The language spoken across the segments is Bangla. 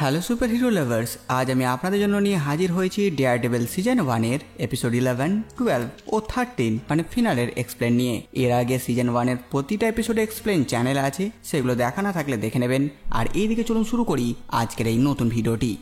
হ্যালো সুপার হিরো লাভার্স, আজ আমি আপনাদের জন্য নিয়ে হাজির হয়েছি ডেয়ারডেভিল সিজন 1 এপিসোড 11, 12 ও 13 মানে ফিনালের এক্সপ্লেন নিয়ে। এর আগে সিজন 1 প্রতিটা এপিসোডে এক্সপ্লেন চ্যানেল আছে, সেগুলো দেখা না থাকলে দেখে নেবেন। আর এইদিকে চলুন শুরু করি আজকের এই নতুন ভিডিওটি।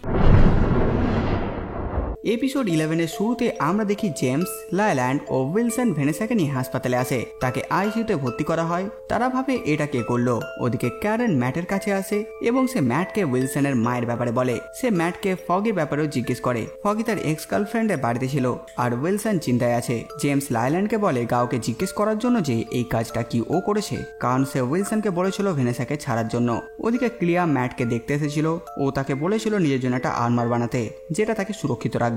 এপিসোড 11 শুরুতে আমরা দেখি জেমস, লায়ল্যান্ড ও উইলসন ভেনেসাকে নিয়ে হাসপাতালে আসে। তাকে আইসিইউতে ভর্তি করা হয়। তারা ভাবে এটা কে করলো। ওদিকে ক্যারেন ম্যাটের কাছে আসে এবং সে ম্যাটকে উইলসনের মায়ের ব্যাপারে বলে। সে ম্যাটকে ফগির ব্যাপারেও জিজ্ঞেস করে। ফগি তার এক্স গার্লফ্রেন্ডের বাড়িতে ছিল আর উইলসন চিন্তায় আছে। জেমস লায়ল্যান্ডকে বলে গাওকে জিজ্ঞেস করার জন্য যে এই কাজটা কি ও করেছে, কারণ সে উইলসনকে বলেছিল ভেনেসাকে ছাড়ার জন্য। ওদিকে ক্লিয়া ম্যাটকে দেখতে এসেছিল। ও তাকে বলেছিল নিজের জন্য একটা আর্মার বানাতে যেটা তাকে সুরক্ষিত রাখবে।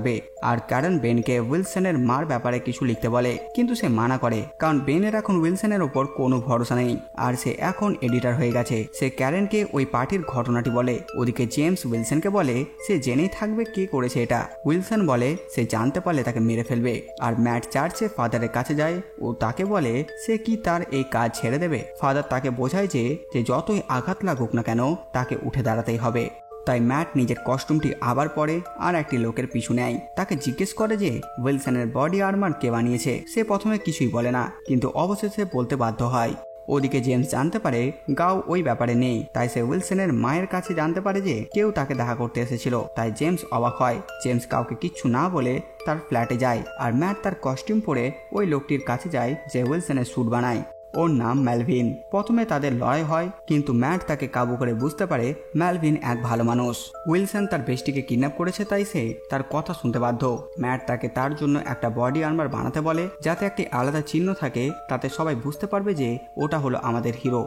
আর ক্যারেন বেনকে উইলসনের মার ব্যাপারে কিছু লিখতে বলে, কিন্তু সে মানা করে, কারণ বেনের এখন উইলসনের ওপর কোনো ভরসা নেই আর সে এখন এডিটর হয়ে গেছে। সে ক্যারেনকে ওই পার্টির ঘটনাটি বলে। ওদিকে জেমস উইলসনকে বলে সে জেনেই থাকবে কে করেছে এটা। উইলসন বলে সে জানতে পারলে তাকে মেরে ফেলবে। আর ম্যাট চার্চে ফাদারের কাছে যায় ও তাকে বলে সে কি তার এই কাজ ছেড়ে দেবে। ফাদার তাকে বোঝায় যে যতই আঘাত লাগুক না কেন তাকে উঠে দাঁড়াতেই হবে। তাই ম্যাট নিজের কস্টিউমটি আবার পরে আর একটি লোকের পিছু নেয়। তাকে জিজ্ঞেস করে যে উইলসনের বডি আর্মার কে বানিয়েছে। সে প্রথমে কিছুই বলে না, কিন্তু অবশেষে বলতে বাধ্য হয়। ওদিকে জেমস জানতে পারে গাও ওই ব্যাপারে নেই। তাই সে উইলসনের মায়ের কাছে জানতে পারে যে কেউ তাকে দেখা করতে এসেছিল। তাই জেমস অবাক হয়। জেমস কাউকে কিচ্ছু না বলে তার ফ্ল্যাটে যায় আর ম্যাট তার কস্টিউম পরে ওই লোকটির কাছে যায় যে উইলসনের স্যুট বানায়। ওর নাম ম্যালভিন। প্রথমে তাদের লড়াই হয়, কিন্তু ম্যাট তাকে কাবু করে বুঝতে পারে ম্যালভিন এক ভালো মানুষ। উইলসন তার বেস্টিকে কিডন্যাপ করেছে, তাই সে তার কথা শুনতে বাধ্য। ম্যাট তাকে তার জন্য একটা বডি আর্মার বানাতে বলে, যাতে একটি আলাদা চিহ্ন থাকে, তাতে সবাই বুঝতে পারবে যে ওটা হলো আমাদের হিরো।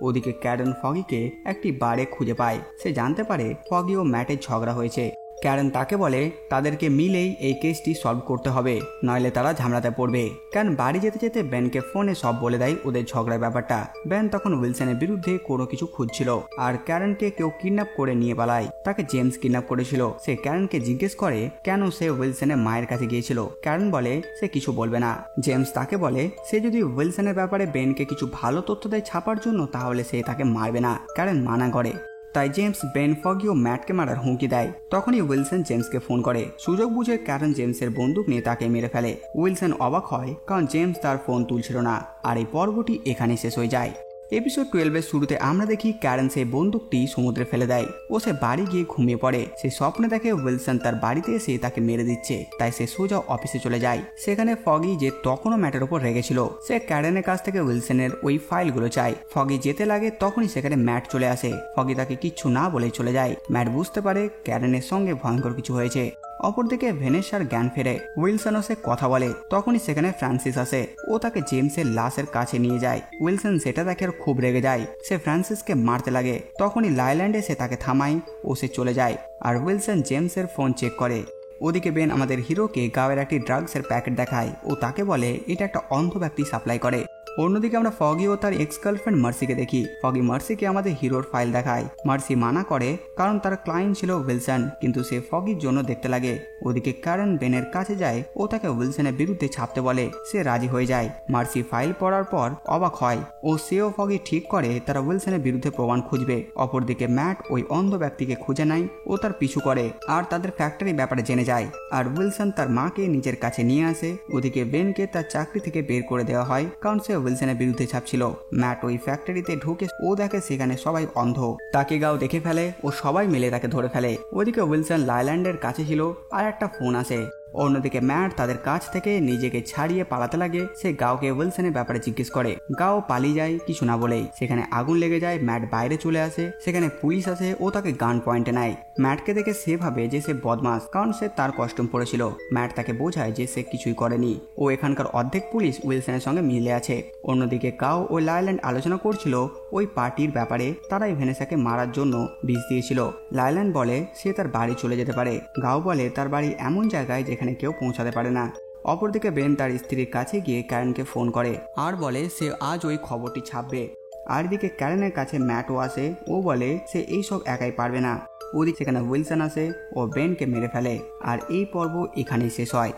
ওদিকে ক্যারেন ফগিকে একটি বারে খুঁজে পায়। সে জানতে পারে ফগি ও ম্যাটের ঝগড়া হয়েছে। ক্যারেন তাকে বলে তাদেরকে মিলেই এই কেসটি সলভ করতে হবে, নইলে তারা ঝামেলাতে পড়বে। কারণ বাড়ি যেতে যেতে বেনকে ফোনে সব বলে দেয় ওদের ঝগড়ার ব্যাপারটা। বেন তখন উইলসনের বিরুদ্ধে কোনো কিছু খুঁজছিল আর ক্যারেনকে কেউ কিডন্যাপ করে নিয়ে পালায়। তাকে জেমস কিডন্যাপ করেছিল। সে ক্যারেনকে জিজ্ঞেস করে কেন সে উইলসনের মায়ের কাছে গিয়েছিল। ক্যারেন বলে সে কিছু বলবে না। জেমস তাকে বলে সে যদি উইলসনের ব্যাপারে বেনকে কিছু ভালো তথ্য দেয় ছাপার জন্য, তাহলে সে তাকে মারবে না। ক্যারেন মানা করে। তাই জেমস বেন, ফগি ও ম্যাটকে মারার হুমকি দেয়। তখনই উইলসন জেমসকে ফোন করে। সুযোগ বুঝে ক্যারেন জেমসের বন্দুক নিয়ে তাকে মেরে ফেলে। উইলসন অবাক হয়, কারণ জেমস তার ফোন তুলছিল না। আর এই পর্বটি এখানেই শেষ হয়ে যায়। এপিসোড 12 শুরুতে আমরা দেখি ক্যারেন সেই বন্দুকটি সমুদ্রে ফেলে দেয় ও সে বাড়ি গিয়ে ঘুমিয়ে পড়ে। সে স্বপ্নে দেখে উইলসন তার বাড়িতে এসে তাকে মেরে দিচ্ছে। তাই সে সোজা অফিসে চলে যায়। সেখানে ফগি যে তখনও ম্যাটের উপর রেগেছিল, সে ক্যারেনের কাছ থেকে উইলসনের ওই ফাইলগুলো চায়। ফগি যেতে লাগে, তখনই সেখানে ম্যাট চলে আসে। ফগি তাকে কিচ্ছু না বলে চলে যায়। ম্যাট বুঝতে পারে ক্যারেনের সঙ্গে ভয়ঙ্কর কিছু হয়েছে। অপরদিকে ভেনেসার জ্ঞান ফেরে। উইলসনও সে কথা বলে। তখনই সেখানে ফ্রান্সিস আসে। ও তাকে জেমসের লাশের কাছে নিয়ে যায়। উইলসন সেটা দেখে খুব রেগে যায়। সে ফ্রান্সিসকে মারতে লাগে। তখনই লায়ল্যান্ড এসে তাকে থামায় ও সে চলে যায়। আর উইলসন জেমসের ফোন চেক করে। ওদিকে বেন আমাদের হিরোকে গাওয়ের একটি ড্রাগসের প্যাকেট দেখায় ও তাকে বলে এটা একটা অন্ধ ব্যক্তি সাপ্লাই করে। অন্যদিকে আমরা ফগি ও তার এক্স গার্লফ্রেন্ড মার্সিকে দেখি। ফগি মার্সিকে আমাদের হিরোর ফাইল দেখায়। মার্সি মানা করে, কারণ তার ক্লায়েন্ট ছিল উইলসন, কিন্তু সে ফগির জন্য দেখতে লাগে। ওদিকে ক্যারেন বেনের কাছে যায় ও তাকে উইলসনের বিরুদ্ধে ছাপতে বলে। সে রাজি হয়ে যায়। মার্সি ফাইল পড়ার পর অবাক হয় ও সেও ফগি ঠিক করে তারা উইলসনের বিরুদ্ধে প্রমাণ খুঁজবে। অপরদিকে ম্যাট ওই অন্ধ ব্যক্তিকে খুঁজে নেয় ও তার পিছু করে আর তাদের ফ্যাক্টরি ব্যাপারে জেনে যায়। আর উইলসন তার মাকে নিজের কাছে নিয়ে আসে। ওদিকে বেনকে তার চাকরি থেকে বের করে দেওয়া হয়, কারণ সে উইলসনের বিরুদ্ধে ছাপছিল। ম্যাট ওই ফ্যাক্টরিতে ঢুকে ও দেখে সেখানে সবাই অন্ধ। তাকে গাও দেখে ফেলে ও সবাই মিলে তাকে ধরে ফেলে। ওইদিকে উইলসন লায়ল্যান্ডের কাছে ছিল আর একটা ফোন আসে। অন্যদিকে ম্যাট তাদের কাছ থেকে নিজেকে ছাড়িয়ে পালাতে লাগে। সে গাওকে উইলসনের ব্যাপারে জিজ্ঞেস করে। গাও পালিয়ে যায় কিছু না বলেই। সেখানে আগুন লেগে যায়। ম্যাট বাইরে চলে আসে। সেখানে পুলিশ আসে ও তাকে গান পয়েন্টে নেয়। ম্যাটকে দেখে সে ভাবে যে সে বদমাস, কারণ সে তার কস্টিউম পরেছিল। ম্যাট তাকে বোঝায় যে সে কিছুই করেনি। ও এখানকার অর্ধেক পুলিশ উইলসনের সঙ্গে মিলে আছে। অন্যদিকে গাও ও লায়ল্যান্ড আলোচনা করছিল ওই পার্টির ব্যাপারে। তারাই ভেনেসাকে মারার জন্য বিষ দিয়েছিল। লায়ল্যান্ড বলে সে তার বাড়ি চলে যেতে পারে। গাও বলে তার বাড়ি এমন জায়গায় যেখানে কেউ পৌঁছাতে পারে না। অপরদিকে বেন তার স্ত্রীর কাছে গিয়ে ক্যারেনকে ফোন করে আর বলে সে আজ ওই খবরটি ছাপবে। আর এদিকে ক্যারেনের কাছে ম্যাটও আসে। ও বলে সে এইসব একাই পারবে না। ওদিকে সেখানে উইলসন আসে ও বেনকে মেরে ফেলে। আর এই পর্ব এখানেই শেষ হয়।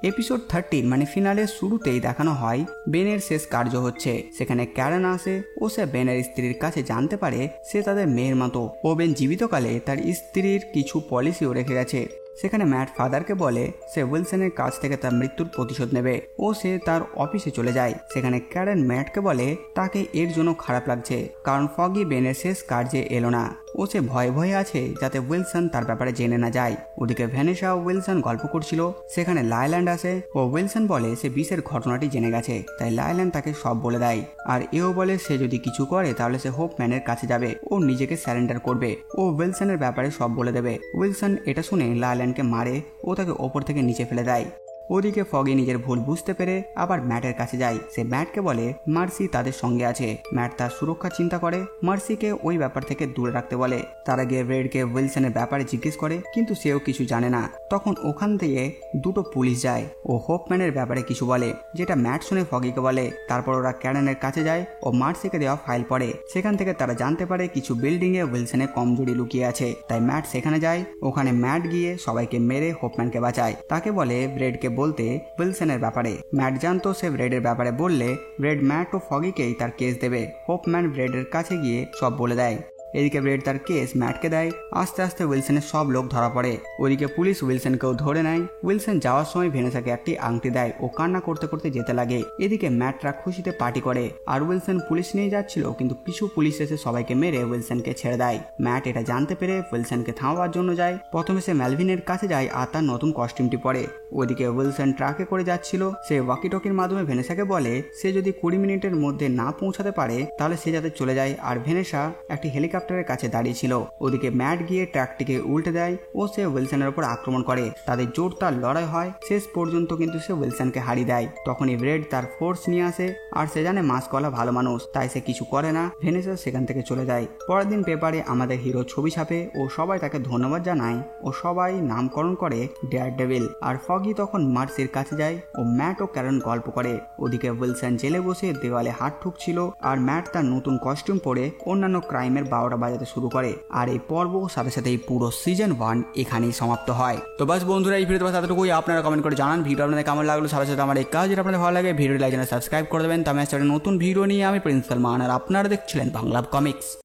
এপিসোড 13 মানে ফিনালের শুরুতেই দেখানো হয় বেনের শেষ কার্য হচ্ছে। সেখানে ক্যারেন আসে ও সে বেনের স্ত্রীর কাছে জানতে পারে সে তাদের মেয়ের মতো। ও বেন জীবিতকালে তার স্ত্রীর কিছু পলিসিও রেখে গেছে। সেখানে ম্যাট ফাদারকে বলে সে উইলসনের কাছ থেকে তার মৃত্যুর প্রতিশোধ নেবে ও সে তার অফিসে চলে যায়। সেখানে ক্যারেন ম্যাটকে বলে তাকে এর জন্য খারাপ লাগছে কারণ ফগি বেনের শেষ কার্যে এলো না। ও সে ভয়ে ভয়ে আছে যাতে উইলসন তার ব্যাপারে জেনে না যায়। ওদিকে ভ্যানেসা ও উইলসন গল্প করছিল। সেখানে লাইল্যান্ড আসে ও উইলসন বলে সে বিশের ঘটনাটি জেনে গেছে, তাই লাইল্যান্ড তাকে সব বলে দেয়। আর এও বলে সে যদি কিছু করে তাহলে সে হোপম্যানের কাছে যাবে ও নিজেকে স্যারেন্ডার করবে ও উইলসনের ব্যাপারে সব বলে দেবে। উইলসন এটা শুনে লাইল্যান্ডকে মারে ও তাকে ওপর থেকে নিচে ফেলে দেয়। ওদিকে ফগি নিজের ভুল বুঝতে পেরে আবার ম্যাটের কাছে যায়। সে ম্যাটকে বলে মার্সি তাদের সঙ্গে আছে। ম্যাট তার সুরক্ষা চিন্তা করে মার্সিকে ওই ব্যাপার থেকে দূরে রাখতে বলে। তার আগে রেডকে উইলসনের ব্যাপারে জিজ্ঞেস করে কিন্তু সেও কিছু জানে না। তখন ওখান থেকে দুটো পুলিশ যায় ও হোপম্যানের ব্যাপারে কিছু বলে, যেটা ম্যাট শুনে ফগিকে বলে। তারপর ওরা ক্যারেনের কাছে যায় ও মার্সিকে দেওয়া ফাইল পড়ে। সেখান থেকে তারা জানতে পারে কিছু বিল্ডিং এ উইলসনের কমজোরি লুকিয়ে আছে। তাই ম্যাট সেখানে যায়। ওখানে ম্যাট গিয়ে সবাইকে মেরে হোপম্যানকে বাঁচায়। তাকে বলে রেডকে বলতে উইলসনের ব্যাপারে। ম্যাট জানতো সে ব্রেডের ব্যাপারে বললে ব্রেড ম্যাট ও ফগিকেই তার কেস দেবে। হোপম্যান ব্রেডের কাছে গিয়ে সব বলে দেয়। এদিকে ব্রেড তার কেস ম্যাটকে দেয়। আস্তে আস্তে উইলসনের সব লোক ধরা পড়ে। ওদিকে পুলিশ উইলসনকেও ধরে নেয়। উইলসন যাওয়ার সময় ভেনেসাকে একটি আংটি দেয় ও কান্না করতে করতে যেতে লাগে। এদিকে ম্যাটরা খুশিতে পার্টি করে আর উইলসন পুলিশ নিয়ে যাচ্ছিল কিন্তু কিছু পুলিশ এসে সবাইকে মেরে উইলসনকে ছেড়ে দেয়। ম্যাট এটা জানতে পেরে উইলসনকে থামাবার জন্য যায়। প্রথমে সে ম্যালভিনের কাছে যায় আর তার নতুন কস্টিউমটি পরে। ওইদিকে উইলসন ট্রাকে করে যাচ্ছিল। সে ওয়াকিটকির মাধ্যমে ভেনেসাকে বলে সে যদি 20 মিনিটের মধ্যে না পৌঁছাতে পারে তাহলে সে যাতে চলে যায়। আর ভেনেসা একটি হেলিকপ্টারের কাছে দাঁড়িয়ে ছিল। ওদিকে ম্যাট গিয়ে ট্রাকটিকে উল্টে দেয় ও সে উইলসনের উপর আক্রমণ করে। তাদের জোরদার লড়াই হয়। শেষ পর্যন্ত কিন্তু সে উইলসনকে হারিয়ে দেয়। তখনই ব্রেড তার ফোর্স নিয়ে আসে আর সে জানে মাস্কওয়ালা ভালো মানুষ, তাই সে কিছু করে না। ভেনেসা সেখান থেকে চলে যায়। পরের দিন পেপারে আমাদের হিরো ছবি ছাপে ও সবাই তাকে ধন্যবাদ জানায় ও সবাই নামকরণ করে ডেয়ারডেভিল। আর ফগি তখন মার্সির কাছে যায় ও ম্যাট ও ক্যারেন গল্প করে। ওদিকে উইলসন জেলে বসে দেওয়ালে হাত ঠুকছিল আর ম্যাট তার নতুন কস্টিউম পরে অন্যান্য ক্রাইমের 12টা বাজাতে শুরু করে। আর এই পর্ব সাথে সাথে এই পুরো সিজন 1 এখানেই সমাপ্ত হয়। তো বাস বন্ধুরা, এই ভিডিওতে এতটুকুই। আপনারা কমেন্ট করে জানান ভিডিও আপনাদের কেমন লাগলো। সাথে সাথে আমার এই কাজ যেটা আপনাদের ভালো লাগে ভিডিও লাইক চ্যানেল সাবস্ক্রাইব করে দেবেন। তো আমি একটা নতুন ভিডিও নিয়ে আমি প্রিন্স সালমান আর আপনারা দেখছিলেন বাংলা কমিক্স।